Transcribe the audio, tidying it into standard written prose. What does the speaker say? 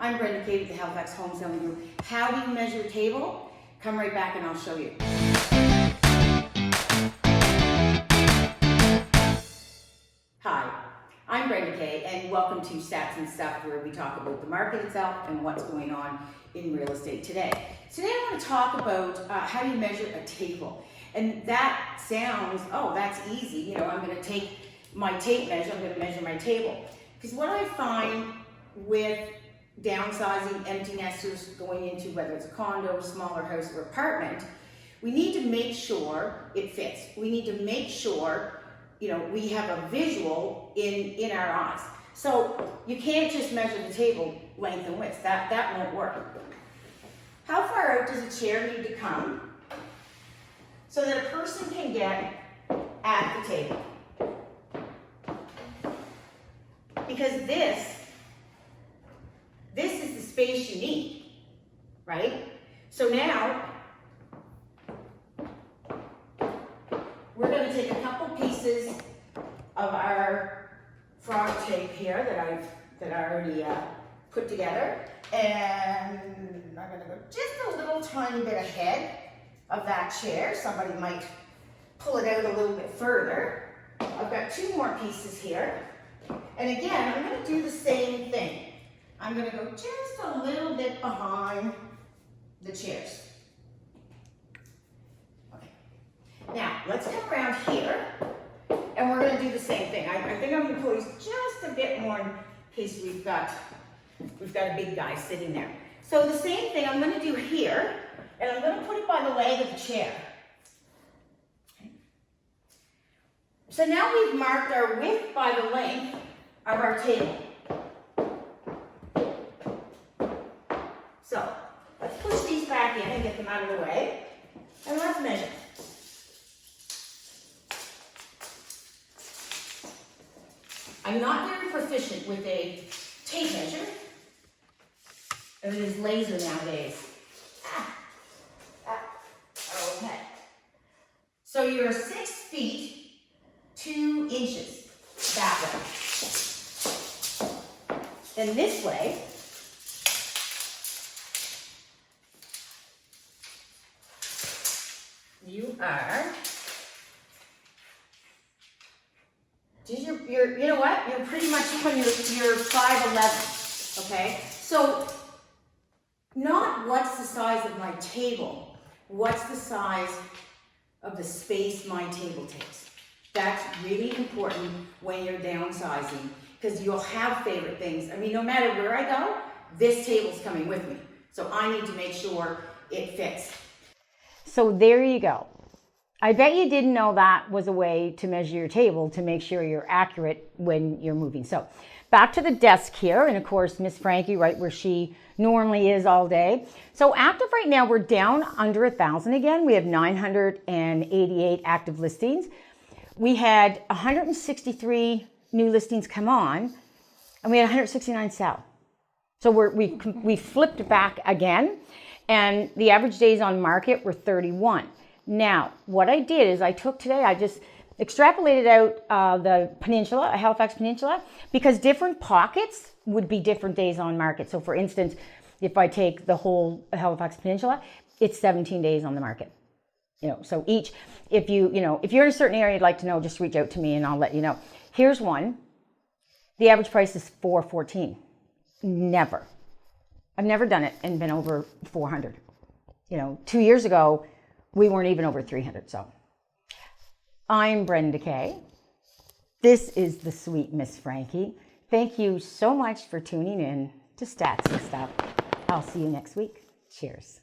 I'm Brenda K with the Halifax Home Selling Group. How do you measure a table? Come right back and I'll show you. Hi, I'm Brenda K and welcome to Stats and Stuff, where we talk about the market itself and what's going on in real estate today. Today I want to talk about how do you measure a table. And that sounds, oh, that's easy. You know, I'm going to take my tape measure, I'm going to measure my table. Because what I find with downsizing, empty nesters going into whether it's a condo, smaller house, or apartment, we need to make sure it fits. We need to make sure, you know, we have a visual in our eyes. So you can't just measure the table length and width. That won't work. How far out does a chair need to come so that a person can get at the table? Because this is the space you need, right? So now, we're going to take a couple pieces of our frog tape here that I already put together, and I'm going to go just a little tiny bit ahead of that chair. Somebody might pull it out a little bit further. I've got two more pieces here. And again, I'm going to do the same thing. I'm going to go just a little bit behind the chairs. Okay. Now, let's come around here, and we're going to do the same thing. I think I'm going to pull these just a bit more in case we've got a big guy sitting there. So the same thing I'm going to do here, and I'm going to put it by the leg of the chair. Okay. So now we've marked our width by the length of our table. So let's push these back in and get them out of the way, and let's measure. I'm not very proficient with a tape measure. It is laser nowadays. Okay. So you're 6 feet 2 inches that way. And this way, you are, you know what? You're pretty much on your 5'11", okay? So, not what's the size of my table, what's the size of the space my table takes. That's really important when you're downsizing, because you'll have favorite things. I mean, no matter where I go, this table's coming with me. So I need to make sure it fits. So there you go. I bet you didn't know that was a way to measure your table to make sure you're accurate when you're moving. So back to the desk here, and of course, Miss Frankie right where she normally is all day. So active right now, we're down under 1,000 again. We have 988 active listings. We had 163 new listings come on, and we had 169 sell. So we flipped back again, and the average days on market were 31. Now, what I did is I just extrapolated out the peninsula, Halifax Peninsula, because different pockets would be different days on market. So for instance, if I take the whole Halifax Peninsula, it's 17 days on the market. You know, so each, if you're in a certain area you'd like to know, just reach out to me and I'll let you know. Here's one. The average price is $414. I've never done it and been over 400. 2 years ago, we weren't even over 300. So I'm Brenda K. This is the sweet Miss Frankie. Thank you so much for tuning in to Stats and Stuff. I'll see you next week. Cheers.